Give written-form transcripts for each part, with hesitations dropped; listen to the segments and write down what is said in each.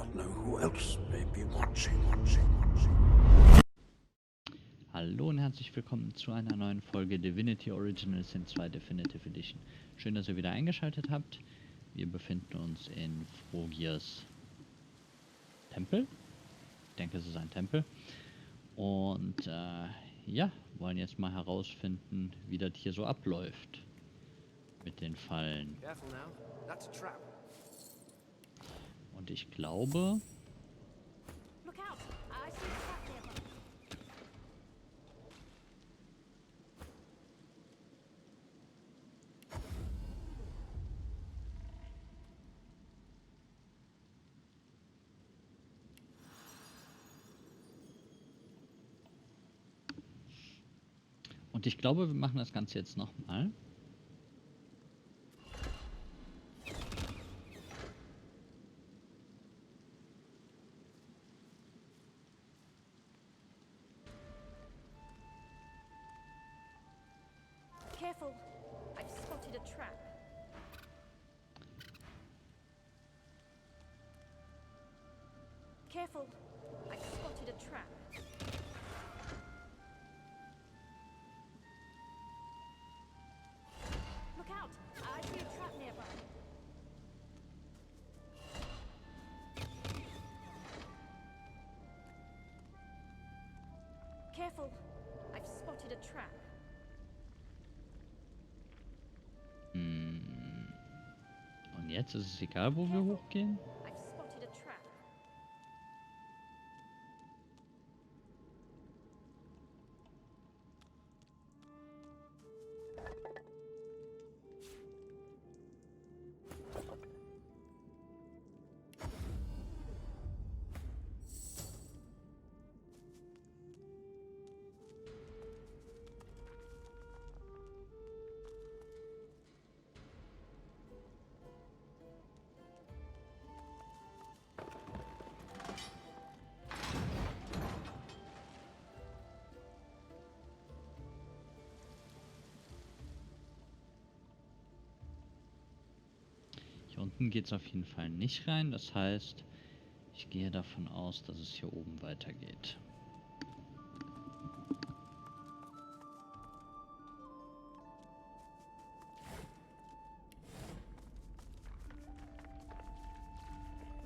not know who else may be watching. Hallo und herzlich willkommen zu einer neuen Folge Divinity Original Sin II Definitive Edition. Schön, dass ihr wieder eingeschaltet habt. Wir befinden uns in Frogiers Tempel. Ich denke, es ist ein Tempel. Und ja, wollen jetzt mal herausfinden, wie das hier so abläuft mit den Fallen. Und ich glaube... Und ich glaube, wir machen das Ganze jetzt nochmal. Careful, I've spotted a trap. Careful, I've spotted a trap. Look out, I see a trap nearby. Careful, I've spotted a trap. Und jetzt ist es egal, wo wir hochgehen? I've spotted a trap. Hier unten geht es auf jeden Fall nicht rein. Das heißt, ich gehe davon aus, dass es hier oben weitergeht.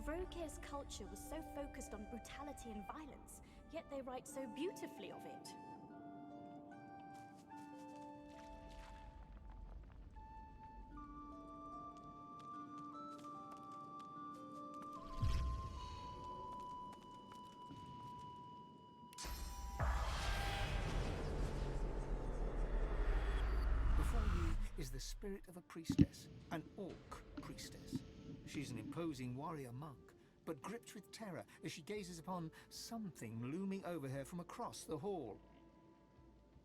Vrogear's culture was so focused on brutality and violence, yet they write so beautifully of it. Before you is the spirit of a priestess, an orc priestess. She's an imposing warrior monk, but gripped with terror as she gazes upon something looming over her from across the hall.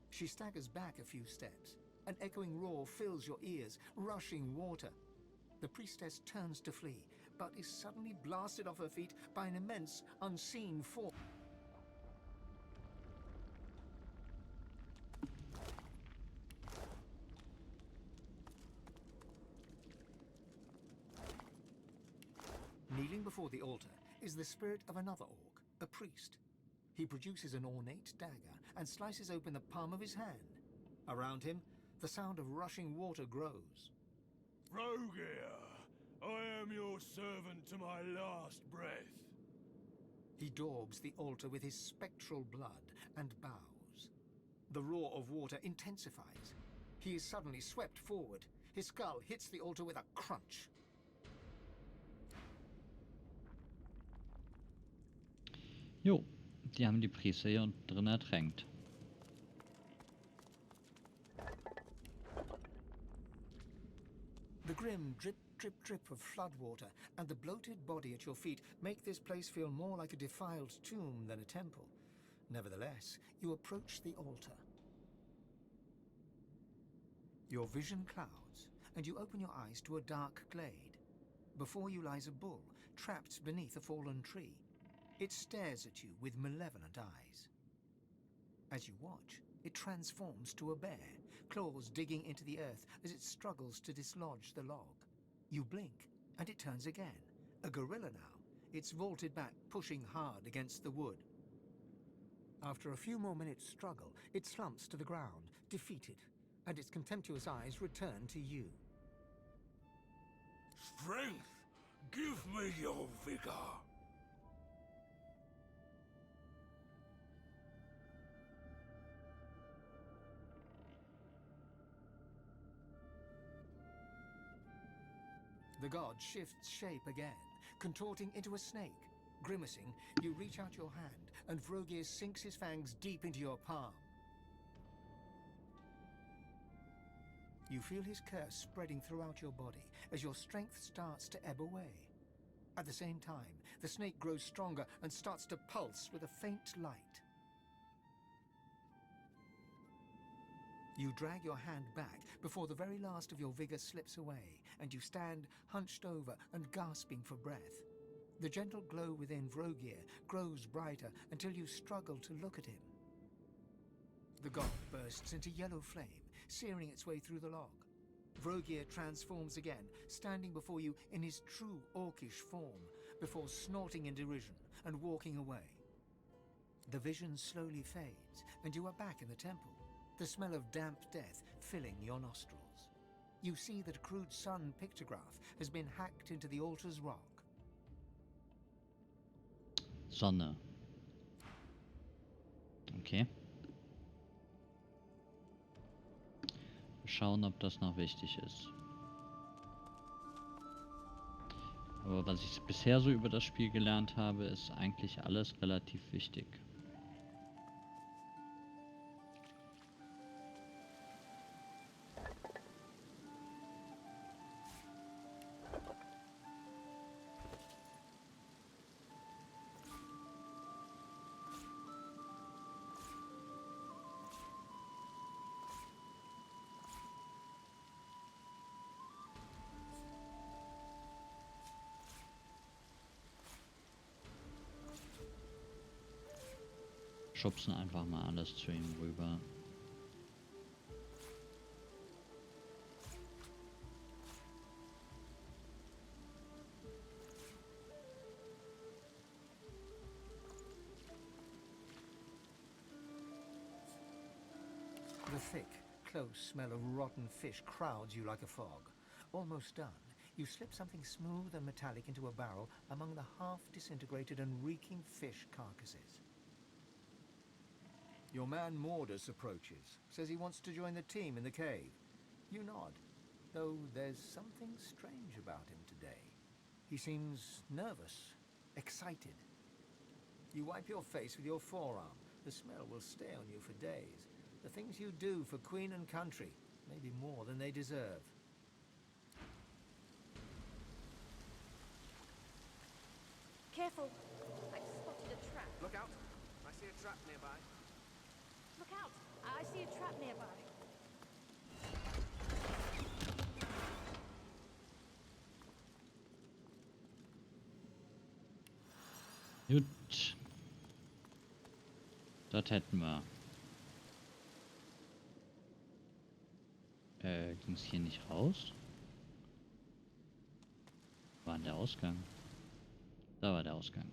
She staggers back a few steps. An echoing roar fills your ears, rushing water. The priestess turns to flee, but is suddenly blasted off her feet by an immense, unseen force. Kneeling before the altar is the spirit of another orc, a priest. He produces an ornate dagger and slices open the palm of his hand. Around him, the sound of rushing water grows. Vrogear, I am your servant to my last breath. He daubs the altar with his spectral blood and bows. The roar of water intensifies. He is suddenly swept forward. His skull hits the altar with a crunch. Jo, die haben die Priester hier unten drin ertränkt. The grim drip, drip, drip of floodwater and the bloated body at your feet make this place feel more like a defiled tomb than a temple. Nevertheless, you approach the altar. Your vision clouds, and you open your eyes to a dark glade. Before you lies a bull, trapped beneath a fallen tree. It stares at you with malevolent eyes. As you watch, it transforms to a bear, claws digging into the earth as it struggles to dislodge the log. You blink, and it turns again. A gorilla now. It's vaulted back, pushing hard against the wood. After a few more minutes' struggle, it slumps to the ground, defeated, and its contemptuous eyes return to you. Strength! Give me your vigor! The god shifts shape again, contorting into a snake. Grimacing, you reach out your hand, and Vrogir sinks his fangs deep into your palm. You feel his curse spreading throughout your body as your strength starts to ebb away. At the same time, the snake grows stronger and starts to pulse with a faint light. You drag your hand back before the very last of your vigor slips away, and you stand hunched over and gasping for breath. The gentle glow within Vrogir grows brighter until you struggle to look at him. The god bursts into yellow flame, searing its way through the log. Vrogir transforms again, standing before you in his true orcish form, before snorting in derision and walking away. The vision slowly fades, and you are back in the temple, the smell of damp death filling your nostrils. You see that a crude sun pictograph has been hacked into the altar's rock. Sonne. Okay. Schauen, ob das noch wichtig ist. Aber was ich bisher so über das Spiel gelernt habe, ist eigentlich alles relativ wichtig. Schubsen einfach mal alles zu ihm rüber. The thick, close smell of rotten fish crowds you like a fog. Almost done, you slip something smooth and metallic into a barrel among the half-disintegrated and reeking fish carcasses. Your man Mordus approaches, says he wants to join the team in the cave. You nod, though there's something strange about him today. He seems nervous, excited. You wipe your face with your forearm. The smell will stay on you for days. The things you do for Queen and country, maybe more than they deserve. Careful! I've spotted a trap. Look out! I see a trap nearby. Look out! I see a trap nearby. Gut. Das hätten wir. Ging es hier nicht raus? War der Ausgang? Da war der Ausgang.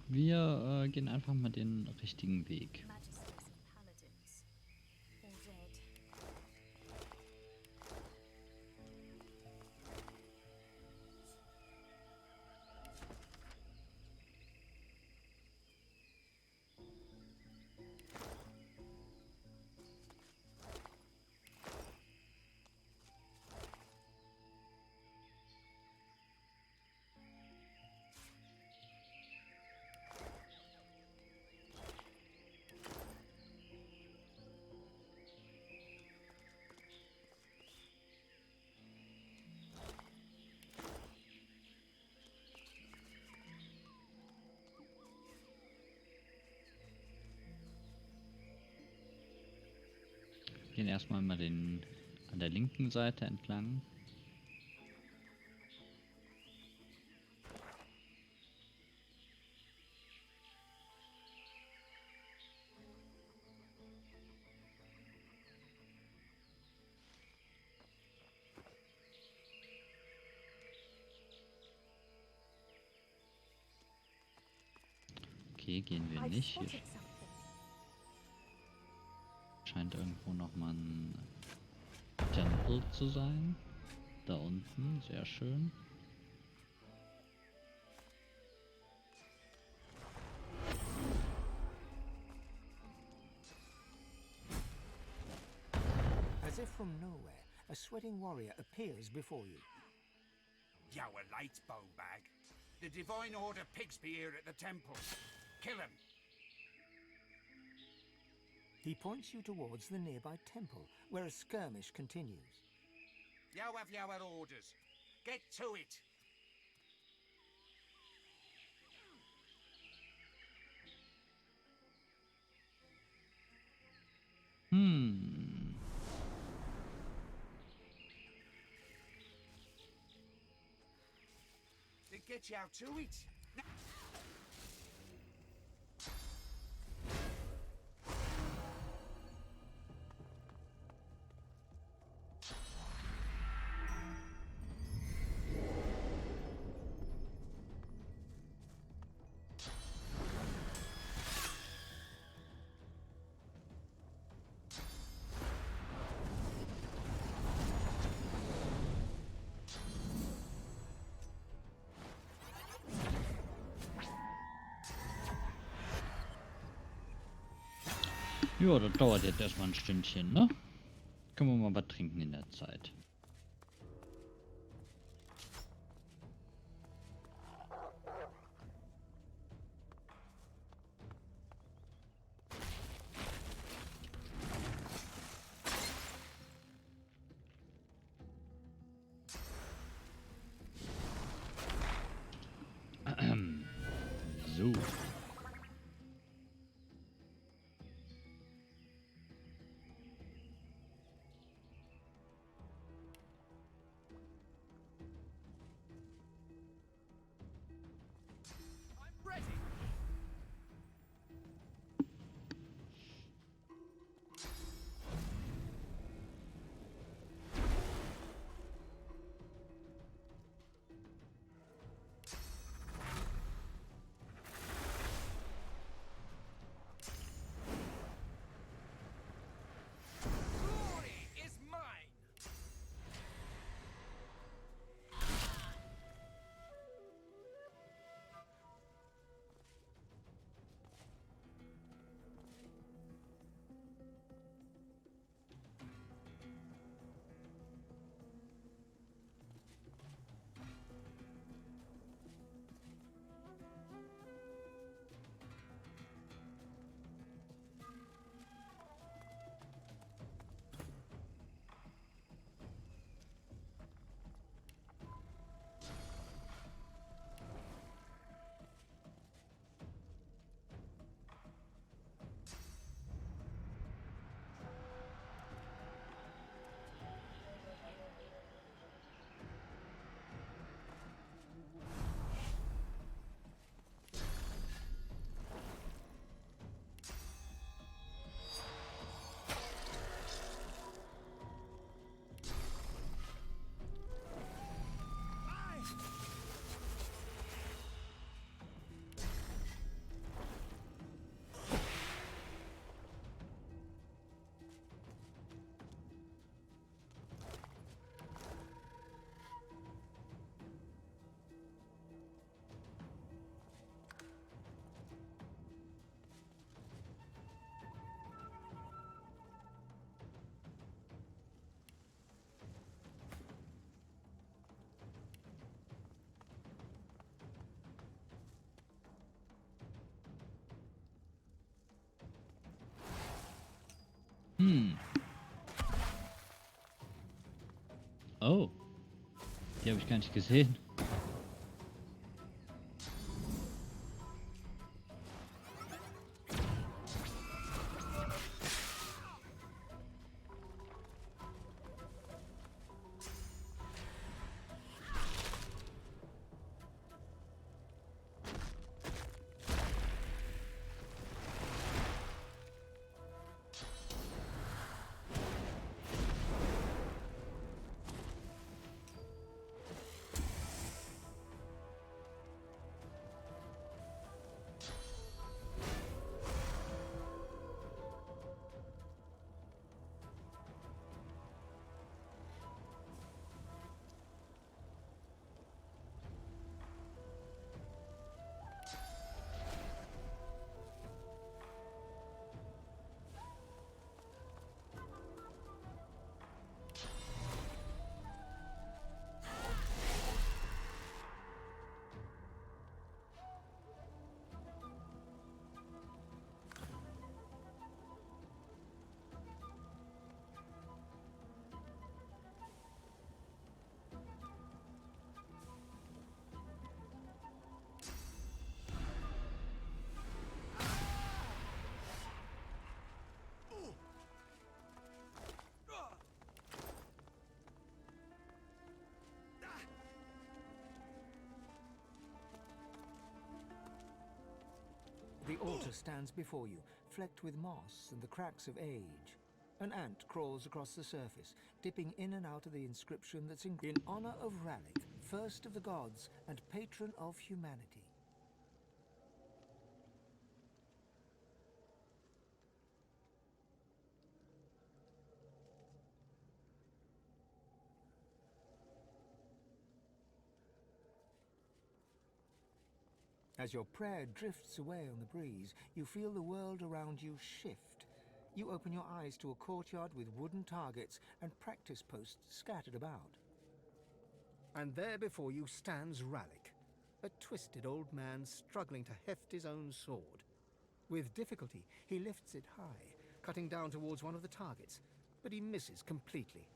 Wir gehen einfach mal den richtigen Weg. Majesties and paladins, all dead. Gehen erstmal mal an der linken Seite entlang. Okay, gehen wir I've nicht. Hier spotted something. scheint irgendwo nochmal ein Tempel zu sein. Da unten, sehr schön. As if from nowhere, a sweating warrior appears before you. You were late, bowbag. The Divine Order Pigsby here at the temple. Kill him. He points you towards the nearby temple, where a skirmish continues. You have your orders. Get to it. They get you to it. Ja, das dauert jetzt erstmal ein Stündchen, ne? Können wir mal was trinken in der Zeit. So. Oh. Die habe ich gar nicht gesehen. The altar stands before you, flecked with moss and the cracks of age. An ant crawls across the surface, dipping in and out of the inscription that's in honor of Ralik, first of the gods and patron of humanity. As your prayer drifts away on the breeze, you feel the world around you shift. You open your eyes to a courtyard with wooden targets and practice posts scattered about. And there before you stands Ralik, a twisted old man struggling to heft his own sword. With difficulty, he lifts it high, cutting down towards one of the targets, but he misses completely.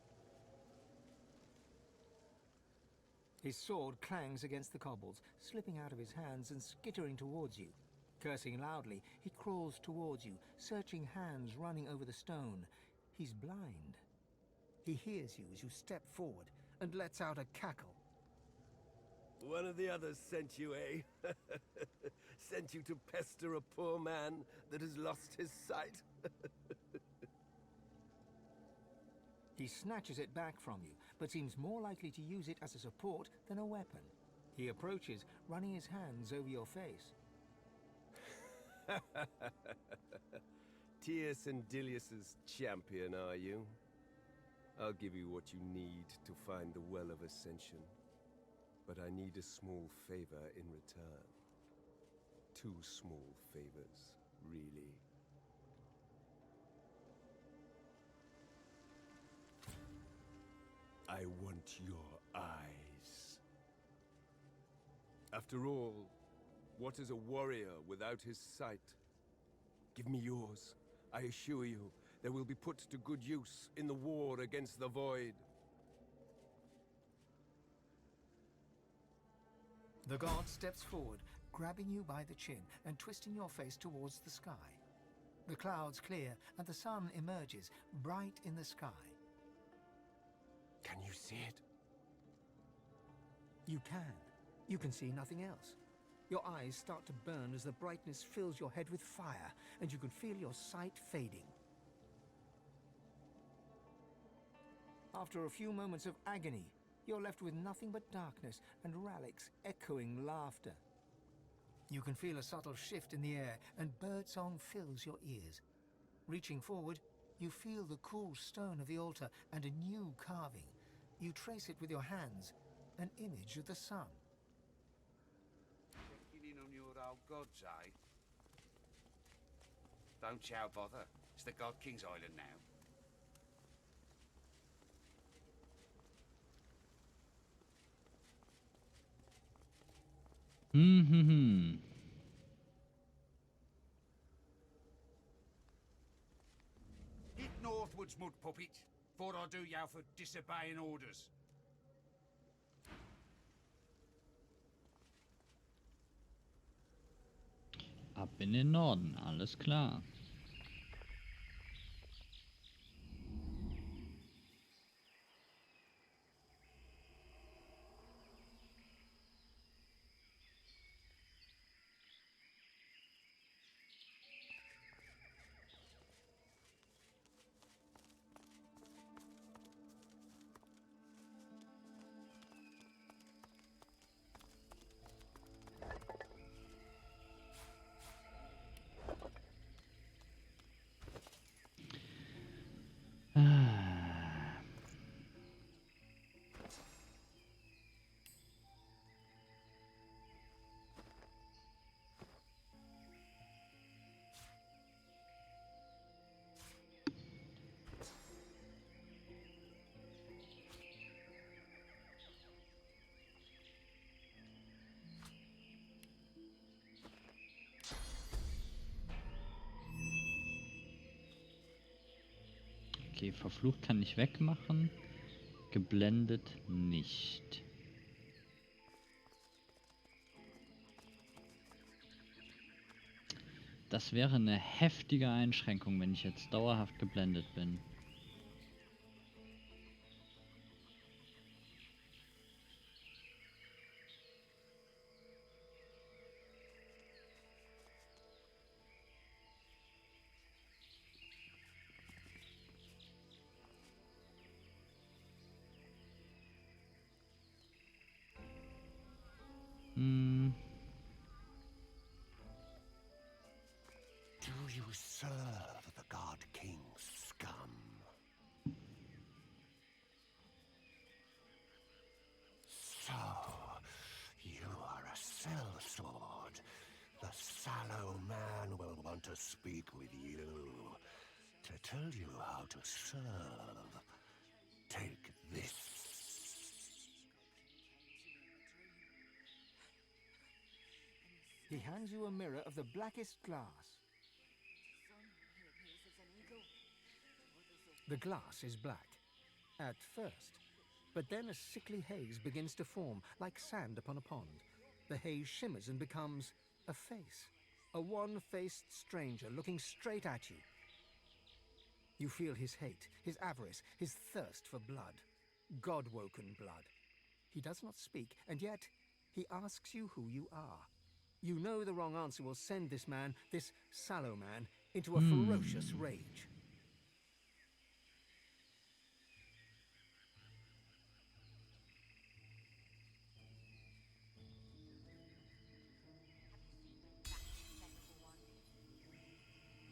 His sword clangs against the cobbles, slipping out of his hands and skittering towards you. Cursing loudly, he crawls towards you, searching hands running over the stone. He's blind. He hears you as you step forward and lets out a cackle. One of the others sent you, eh? Sent you to pester a poor man that has lost his sight? He snatches it back from you, but seems more likely to use it as a support than a weapon. He approaches, running his hands over your face. Tius and Dilius's champion, are you? I'll give you what you need to find the Well of Ascension. But I need a small favor in return. 2 small favors, really. I want your eyes. After all, what is a warrior without his sight? Give me yours. I assure you, they will be put to good use in the war against the Void. The god steps forward, grabbing you by the chin and twisting your face towards the sky. The clouds clear and the sun emerges, bright in the sky. Can you see it? You can. You can see nothing else. Your eyes start to burn as the brightness fills your head with fire, and you can feel your sight fading. After a few moments of agony, you're left with nothing but darkness and Ralik's echoing laughter. You can feel a subtle shift in the air, and birdsong fills your ears. Reaching forward, you feel the cool stone of the altar and a new carving. You trace it with your hands, an image of the sun. Checking in on your old gods, eh? Don't chow bother. It's the God King's Island now. Hit northwards, mud puppet. Thought I'd do yow for disobeying orders. Ab in den Norden, alles klar. Okay, verflucht kann ich wegmachen, geblendet nicht. Das wäre eine heftige Einschränkung, wenn ich jetzt dauerhaft geblendet bin. to speak with you, to tell you how to serve. Take this. He hands you a mirror of the blackest glass. The glass is black, at first, but then a sickly haze begins to form, like sand upon a pond. The haze shimmers and becomes a face, a one-faced stranger looking straight at you. You feel his hate, his avarice, his thirst for blood, God-woken blood. He does not speak, and yet he asks you who you are. You know the wrong answer will send this man, this sallow man, into a ferocious rage.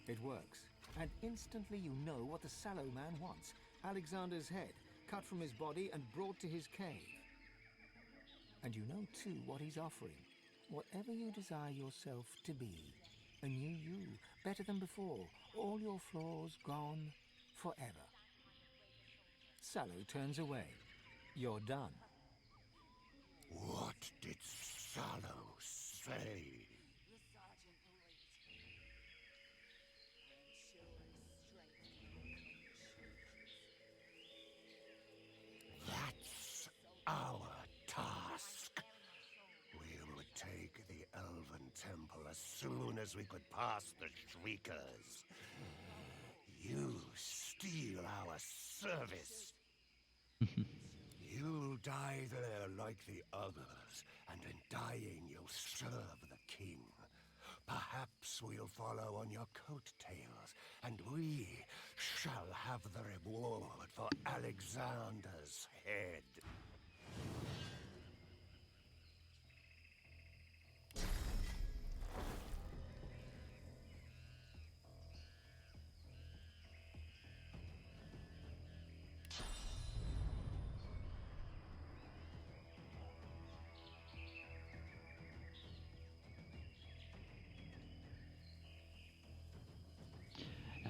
It works, and instantly you know what the sallow man wants. Alexander's head, cut from his body and brought to his cave. And you know too what he's offering. Whatever you desire yourself to be. A new you, better than before. All your flaws gone forever. Sallow turns away. You're done. What did Sallow say? That's our task. We would take the Elven Temple as soon as we could pass the Shriekers. You steal our service. You'll die there like the others, and in dying you'll serve the king. Perhaps we'll follow on your coattails, and we shall have the reward for Alexander's head.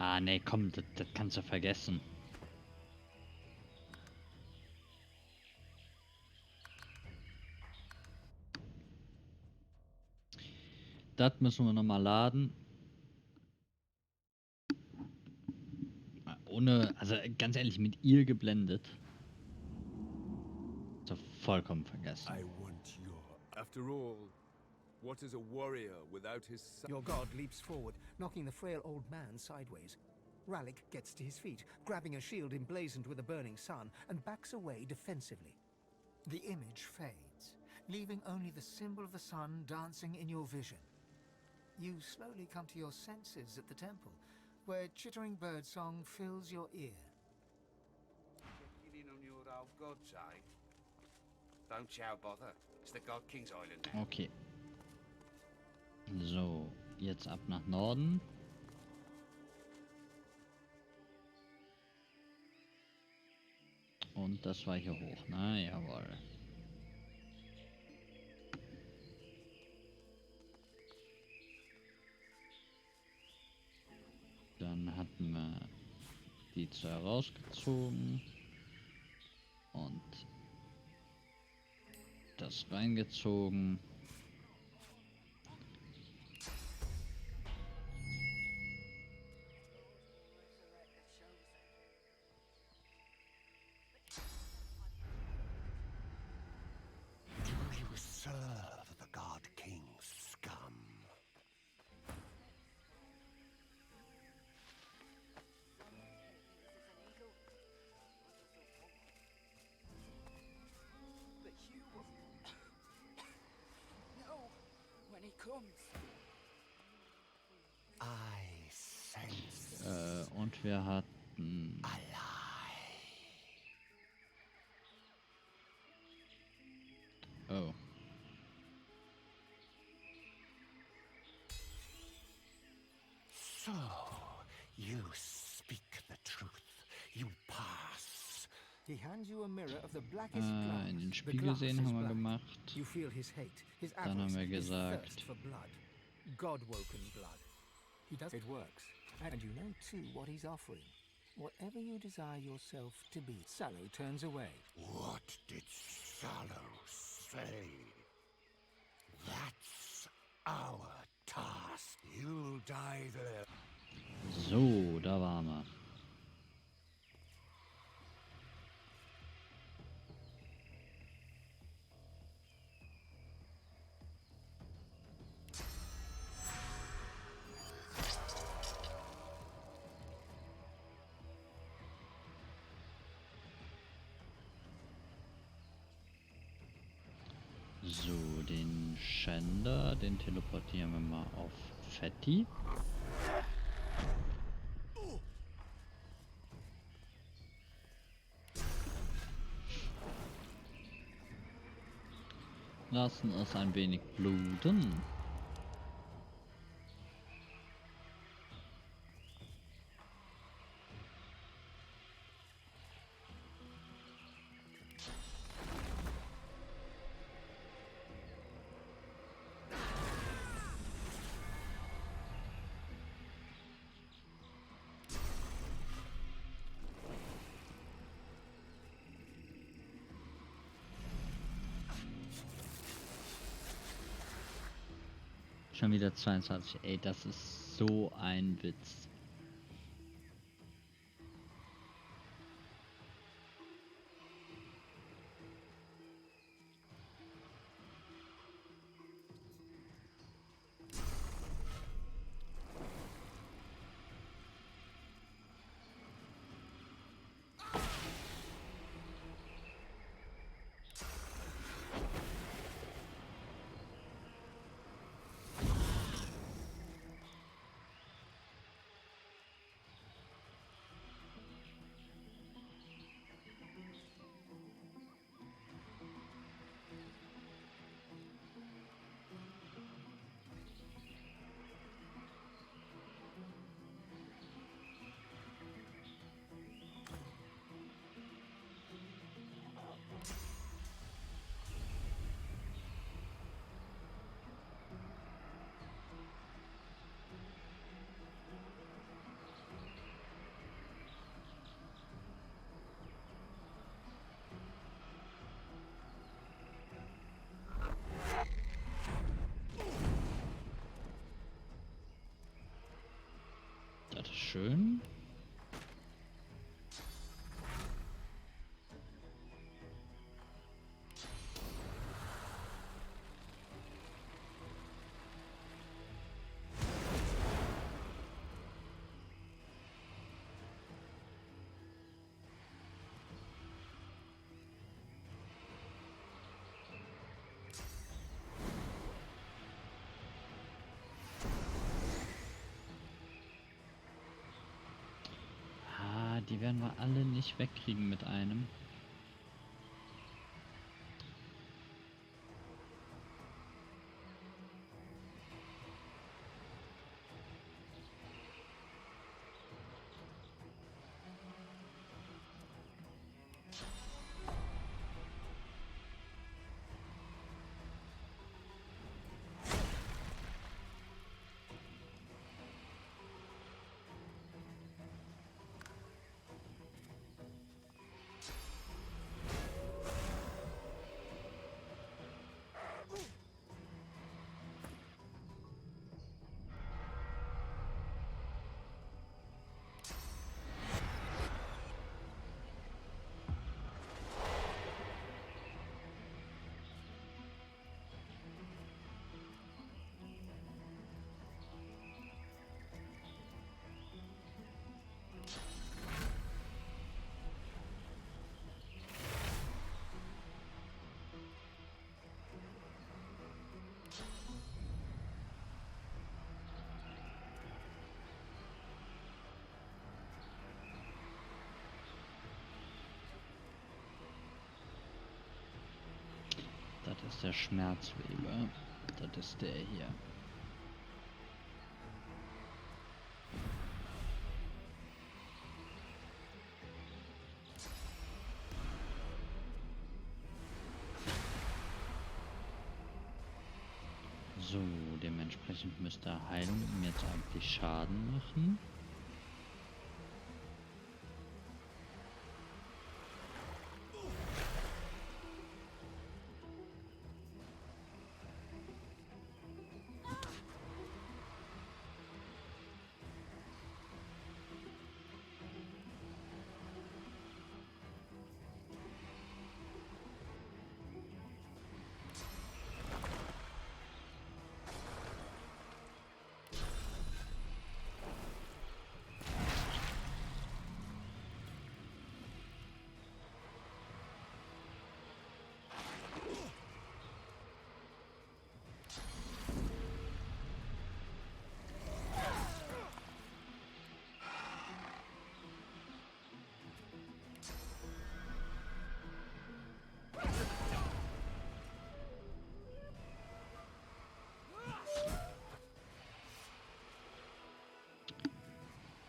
Ah, nee, komm, das kannst du vergessen. Das müssen wir nochmal laden. Ohne, also ganz ehrlich, mit ihr geblendet. So vollkommen vergessen. I want your... After all, what is a warrior without his son? Your god leaps forward, knocking the frail old man sideways. Rallick gets to his feet, grabbing a shield emblazoned with a burning sun, and backs away defensively. The image fades, leaving only the symbol of the sun dancing in your vision. You slowly come to your senses at the temple, where chittering birdsong fills your ear. Checking in on your old gods, eh? Don't you bother. It's the God King's Island. Okay. So, jetzt ab nach Norden. Und das war hier hoch, na jawohl. Dann hatten wir die zwei rausgezogen und das reingezogen. Serve the God King's scum. But you will... No, when he comes. I sense Und wir hatten... a lie. Oh. So, you speak the truth. You pass. He hands you a mirror of the blackest glass. In den The Spiegel glass sehen is haben wir black. gemacht. You feel his hate, his Dann haben avarice, wir his gesagt- thirst for blood, God-woken blood. He does. It works. And you know, too, what he's offering. Whatever you desire yourself to be. Sallow turns away. What did Sallow say? That's our task. You'll die there. So, da waren wir. So, den Schänder, den teleportieren wir mal auf Fetti. Lassen es ein wenig bluten. Schon wieder 22. Ey, das ist so ein Witz. Das ist schön. Die werden wir alle nicht wegkriegen mit einem. Das ist der Schmerzweber. Das ist der hier. So, dementsprechend müsste Heilung ihm jetzt eigentlich Schaden machen.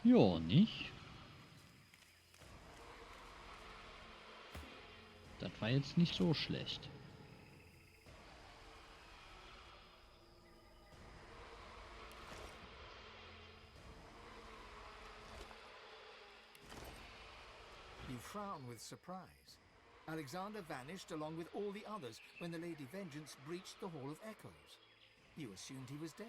Ja, nicht? Das war jetzt nicht so schlecht. You frown with surprise. Alexander vanished along with all the others when the Lady Vengeance breached the Hall of Echoes. You assumed he was dead.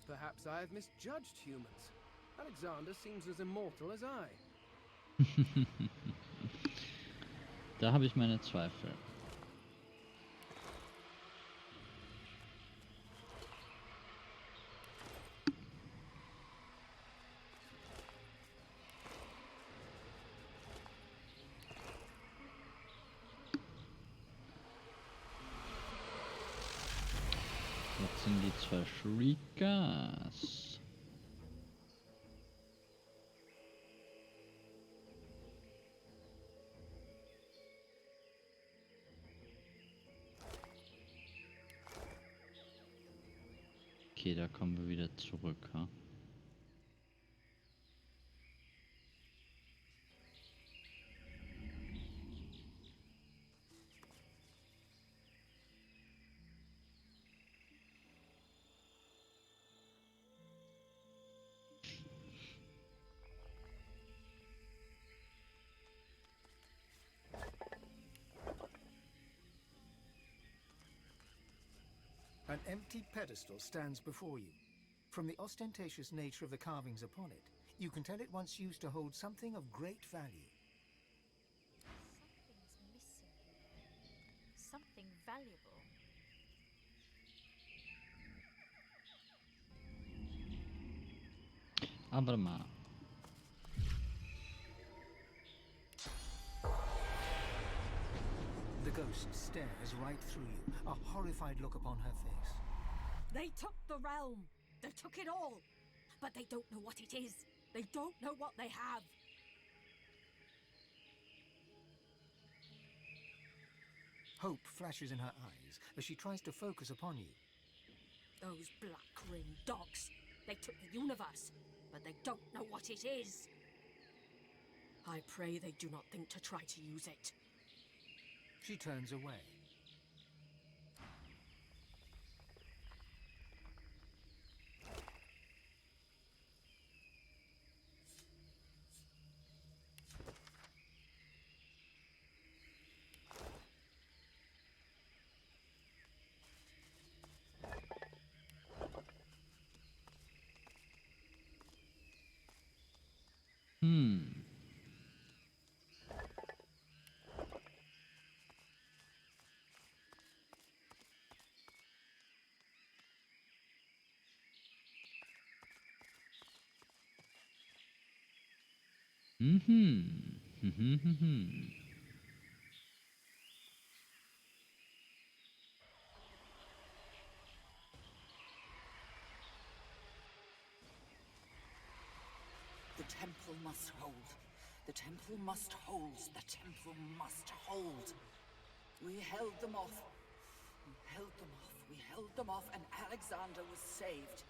Perhaps I have misjudged humans. Alexander seems as immortal as I. Da habe ich meine Zweifel. Jetzt sind die zwei Shriekers. Okay, da kommen wir wieder zurück, ha? An empty pedestal stands before you. From the ostentatious nature of the carvings upon it, you can tell it once used to hold something of great value. Something's missing. Something valuable. Aber mal. The ghost stares right through you, a horrified look upon her face. They took the realm. They took it all. But they don't know what it is. They don't know what they have. Hope flashes in her eyes as she tries to focus upon you. Those black-ringed dogs. They took the universe, but they don't know what it is. I pray they do not think to try to use it. She turns away. The temple must hold. The temple must hold. The temple must hold. We held them off. We held them off We held them off and Alexander was saved.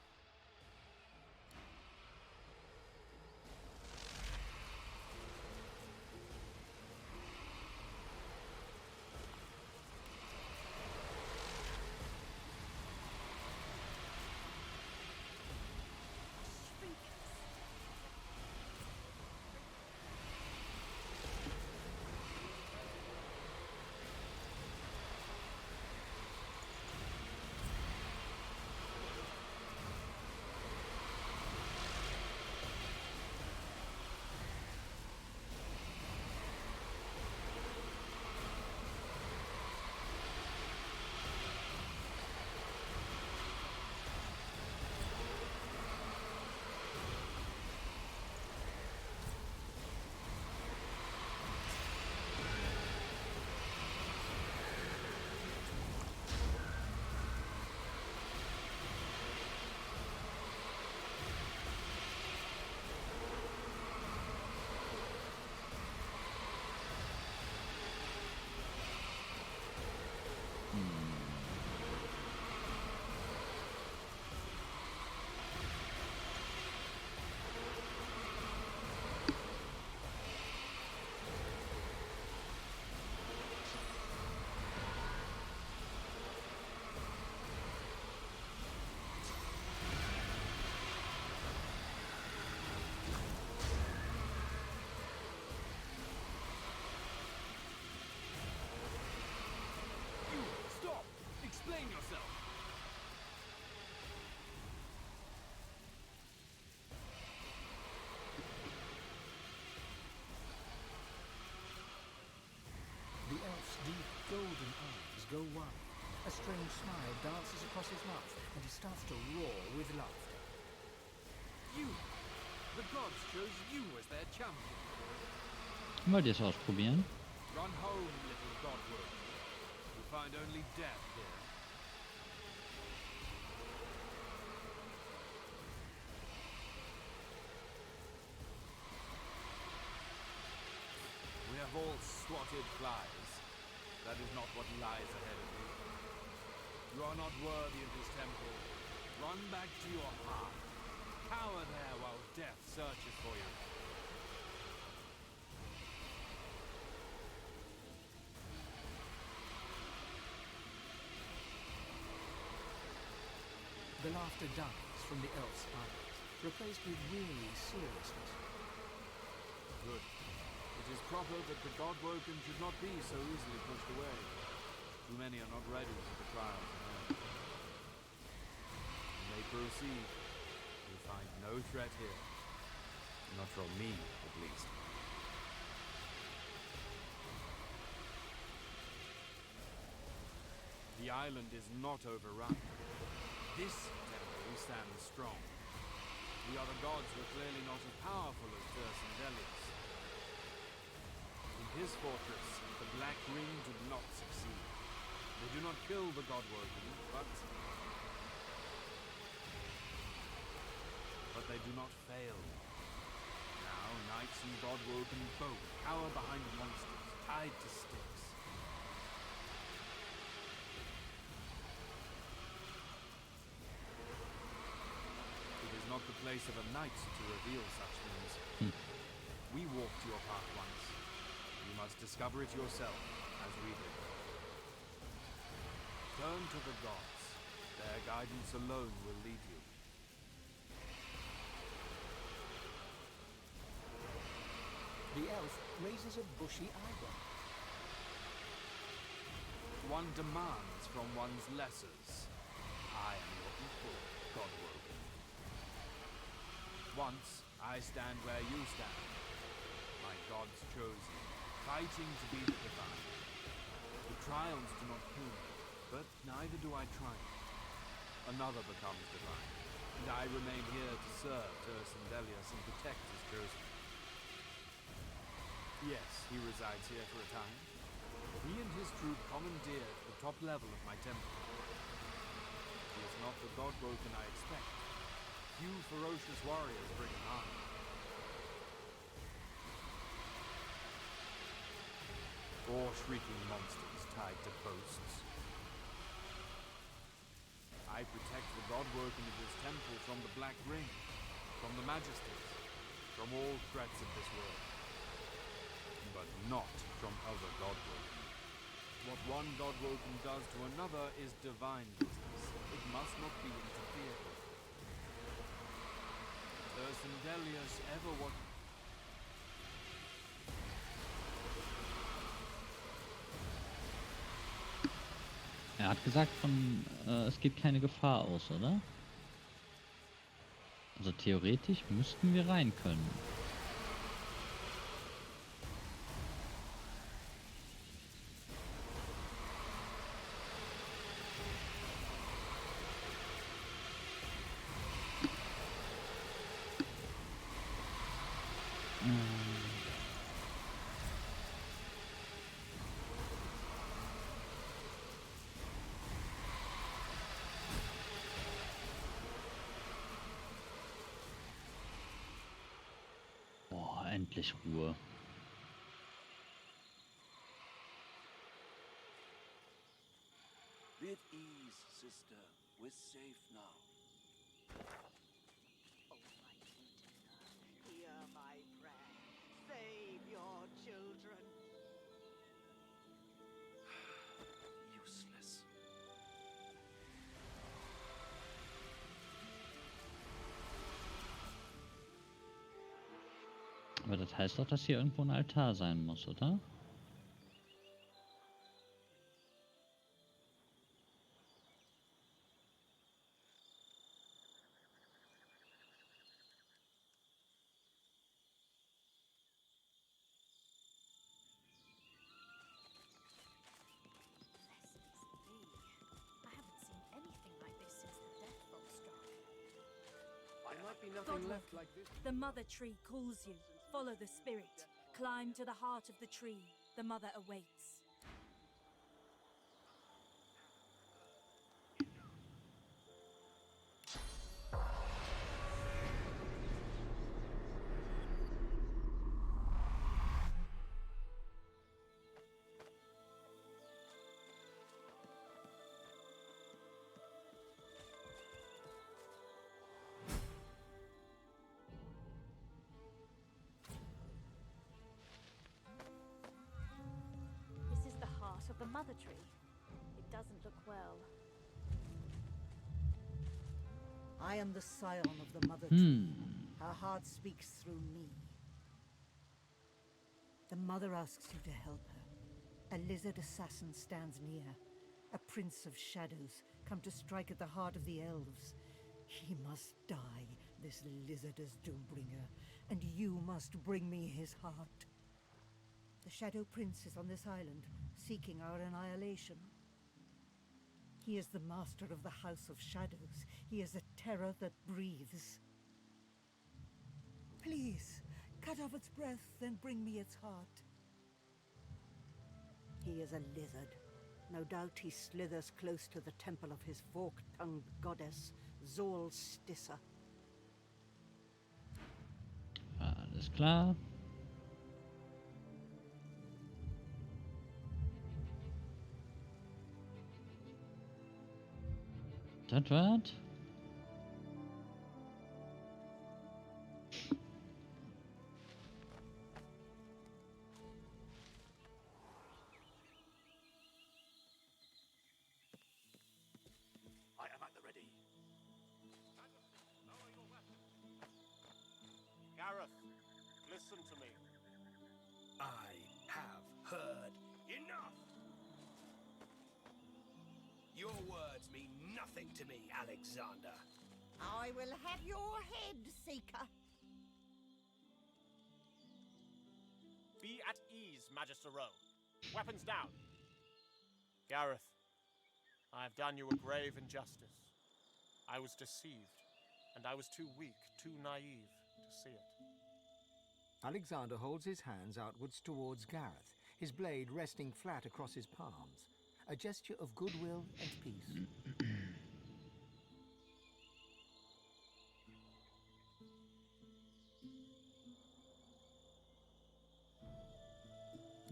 Explain yourself! The elf's deep golden eyes go wide. A strange smile dances across his mouth, and he starts to roar with laughter. You! The gods chose you as their champion. Wollt ihr es ausprobieren? Run home, little godworm. You'll find only death here. We have all swatted flies. That is not what lies ahead of you. You are not worthy of this temple. Run back to your heart. Cower there while death searches for you. The laughter dies from the elf's eyes, replaced with weary seriousness. Good. It is proper that the godwoken should not be so easily pushed away. Too many are not ready for the trials ahead. You may proceed. You'll find no threat here. Not from me, at least. The island is not overrun. This temple stands strong. The other gods were clearly not as powerful as Thrustmaster. In his fortress, the Black Ring did not succeed. They do not kill the godwoken, but they do not fail. Now, knights and godwoken both cower behind monsters, tied to sticks. It is not the place of a knight to reveal such things. We walked your path once. You must discover it yourself, as we did. Turn to the gods. Their guidance alone will lead you. The elf raises a bushy eyebrow. One demands from one's lessers. I am your equal, godwoken. Once, I stand where you stand. My gods chosen, fighting to be the divine. The trials do not kill me, but neither do I triumph. Another becomes divine, and I remain here to serve Thrustmaster and protect his chosen. Yes, he resides here for a time. He and his troop commandeered the top level of my temple. He is not the godwoken I expect. Few ferocious warriors bring an army. Or shrieking monsters tied to posts. I protect the God-woken of this temple from the Black Ring, from the Majesties, from all threats of this world. But not from other God-woken. What one God-woken does to another is divine business. It must not be interfered with. Delius ever what... Er hat gesagt, es gibt keine Gefahr aus, oder? Also theoretisch müssten wir rein können. Boah, endlich Ruhe. Be at ease, sister. We're safe now. Almighty Utica, hear my prayer. Save your children. Useless. Aber das heißt doch, dass hier irgendwo ein Altar sein muss, oder? I haven't seen anything like this since the death bolt struck. There might be nothing God left like this. The mother tree calls you. Follow the spirit. Climb to the heart of the tree. The mother awaits. This is the heart of the mother tree. It doesn't look well. I am the scion of the mother tree. Her heart speaks through me. The mother asks you to help her. A lizard assassin stands near. A prince of shadows, come to strike at the heart of the elves. He must die, this lizard as Doombringer, and you must bring me his heart. The Shadow Prince is on this island, seeking our annihilation. He is the master of the House of Shadows. He is a terror that breathes. Please, cut off its breath, then bring me its heart. He is a lizard. No doubt he slithers close to the temple of his fork-tongued goddess, Zol Stissa. Alles klar. Das war's. I am at the ready. Gareth, listen to me. I have heard enough. Your words mean nothing to me, Alexander. I will have your head, Seeker. Be at ease, Magister Rowe. Weapons down. Gareth, I have done you a grave injustice. I was deceived, and I was too weak, too naive to see it. Alexander holds his hands outwards towards Gareth, his blade resting flat across his palms. A gesture of goodwill and peace.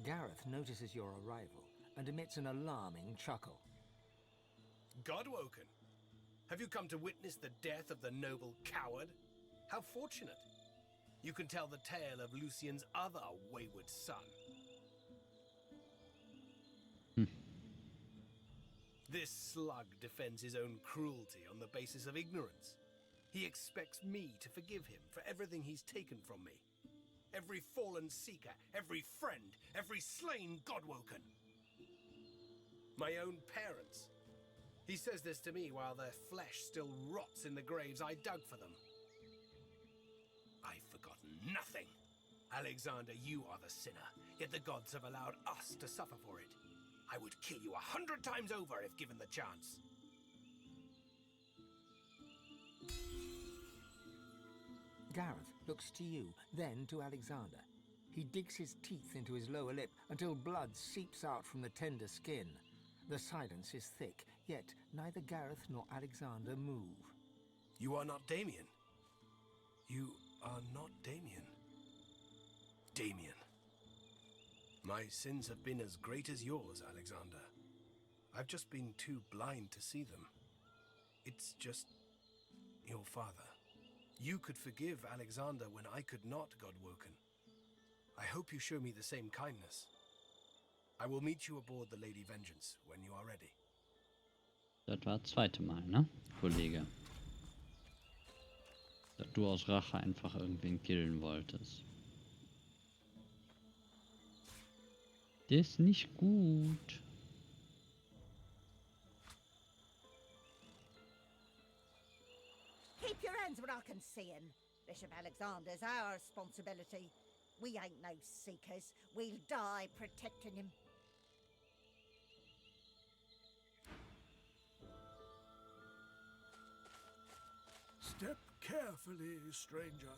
Gareth notices your arrival and emits an alarming chuckle. Godwoken? Have you come to witness the death of the noble coward? How fortunate. You can tell the tale of Lucien's other wayward son. This slug defends his own cruelty on the basis of ignorance. He expects me to forgive him for everything he's taken from me. Every fallen seeker, every friend, every slain Godwoken. My own parents. He says this to me while their flesh still rots in the graves I dug for them. I've forgotten nothing. Alexander, you are the sinner, yet the gods have allowed us to suffer for it. I would kill you 100 times over if given the chance. Gareth looks to you, then to Alexander. He digs his teeth into his lower lip until blood seeps out from the tender skin. The silence is thick, yet neither Gareth nor Alexander move. You are not Damien. You are not Damien. Damien. My sins have been as great as yours, Alexander. I've just been too blind to see them. It's just your father. You could forgive Alexander when I could not, Godwoken. I hope you show me the same kindness. I will meet you aboard the Lady Vengeance when you are ready. Das war das zweite Mal, ne, Kollege? Dass du aus Rache einfach irgendwen killen wolltest. Das ist nicht gut. Keep your hands where I can see 'em. Bishop Alexander's our responsibility. We ain't no seekers. We'll die protecting him. Step carefully, stranger,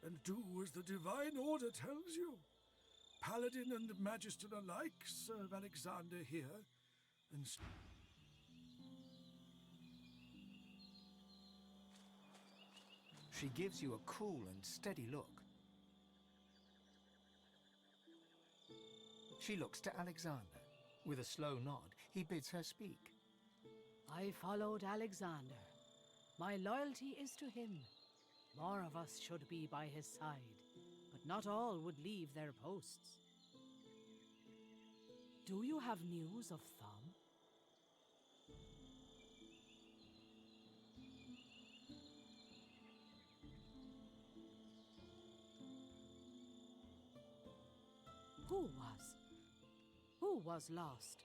and do as the Divine Order tells you. Paladin and Magister alike serve Alexander here, and She gives you a cool and steady look. She looks to Alexander. With a slow nod, he bids her speak. I followed Alexander. My loyalty is to him. More of us should be by his side, but not all would leave their posts. Do you have news of Thumb? Who was lost?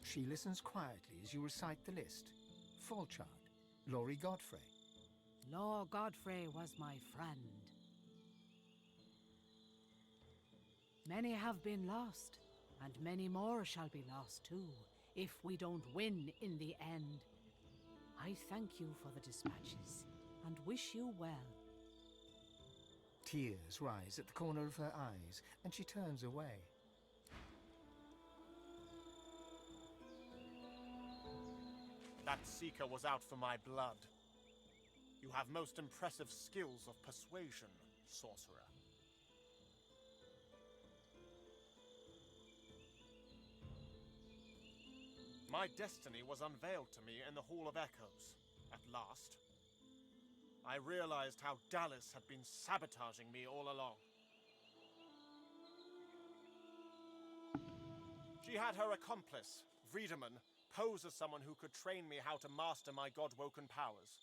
She listens quietly as you recite the list. Fulchard, Laurie Godfrey. Lord Godfrey was my friend. Many have been lost, and many more shall be lost too, if we don't win in the end. I thank you for the dispatches, and wish you well. Tears rise at the corner of her eyes, and she turns away. That seeker was out for my blood. You have most impressive skills of persuasion, sorcerer. My destiny was unveiled to me in the Hall of Echoes, at last. I realized how Dallas had been sabotaging me all along. She had her accomplice, Friedemann, pose as someone who could train me how to master my God-woken powers.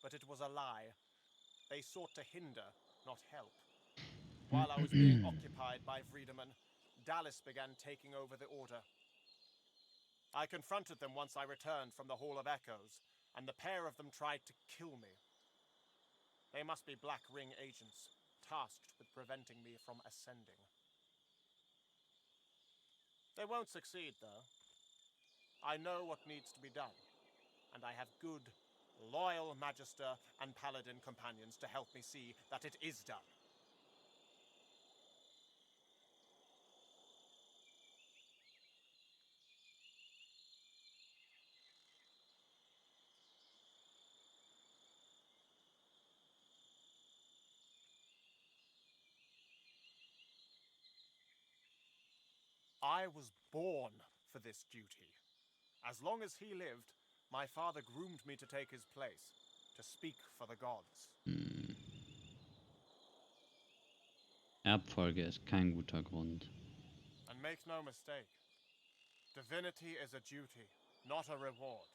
But it was a lie. They sought to hinder, not help. While I was being occupied by Friedemann, Dallas began taking over the Order. I confronted them once I returned from the Hall of Echoes, and the pair of them tried to kill me. They must be Black Ring agents, tasked with preventing me from ascending. They won't succeed, though. I know what needs to be done, and I have good, loyal Magister and Paladin companions to help me see that it is done. I was born for this duty. As long as he lived, my father groomed me to take his place, to speak for the gods. Erbfolge ist kein guter Grund. And make no mistake, divinity is a duty, not a reward.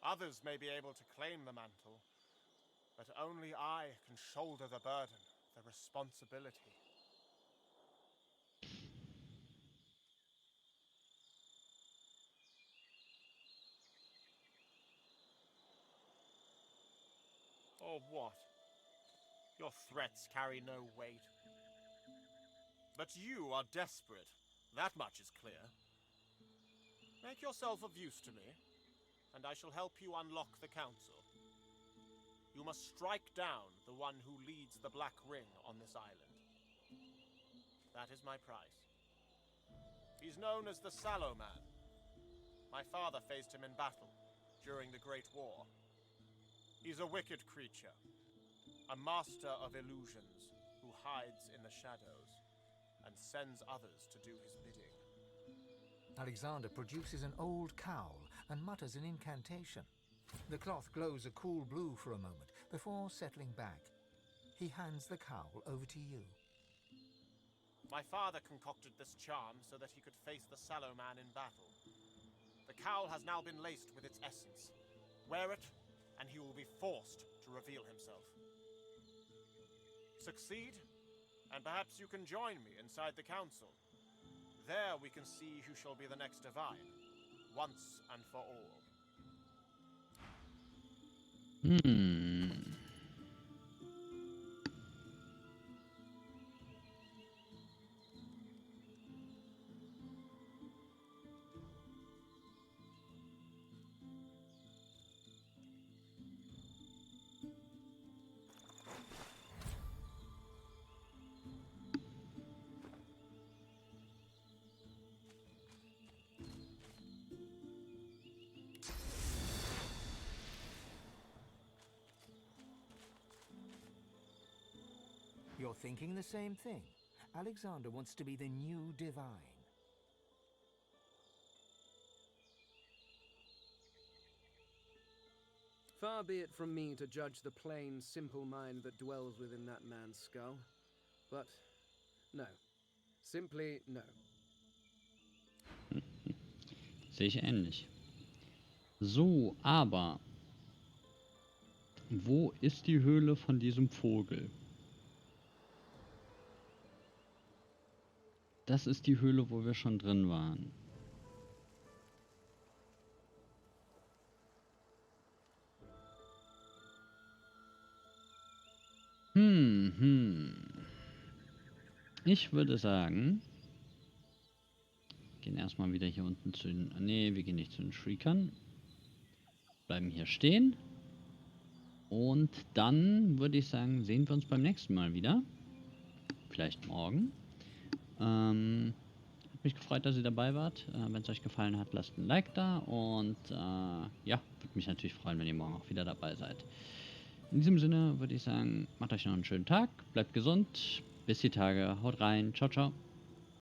Others may be able to claim the mantle, but only I can shoulder the burden, the responsibility. Or what? Your threats carry no weight. But you are desperate. That much is clear. Make yourself of use to me, and I shall help you unlock the council. You must strike down the one who leads the Black Ring on this island. That is my price. He's known as the Sallow Man. My father faced him in battle during the Great War. He's a wicked creature, a master of illusions who hides in the shadows and sends others to do his bidding. Alexander produces an old cowl and mutters an incantation. The cloth glows a cool blue for a moment before settling back. He hands the cowl over to you. My father concocted this charm so that he could face the Sallow Man in battle. The cowl has now been laced with its essence. Wear it, and he will be forced to reveal himself. Succeed, and perhaps you can join me inside the council. There we can see who shall be the next divine, once and for all. You're thinking the same thing. Alexander wants to be the new divine. Far be it from me to judge the plain, simple mind that dwells within that man's skull. But no. Simply no. Sehe ich ähnlich. So, aber wo ist die Höhle von diesem Vogel? Das ist die Höhle, wo wir schon drin waren. Ich würde sagen, gehen erstmal wieder hier unten zu den... Ne, wir gehen nicht zu den Shriekern. Bleiben hier stehen. Und dann würde ich sagen, sehen wir uns beim nächsten Mal wieder. Vielleicht morgen. Hat mich gefreut, dass ihr dabei wart. Wenn es euch gefallen hat, lasst ein Like da. Und ja, würde mich natürlich freuen, wenn ihr morgen auch wieder dabei seid. In diesem Sinne würde ich sagen, macht euch noch einen schönen Tag. Bleibt gesund. Bis die Tage. Haut rein. Ciao, ciao.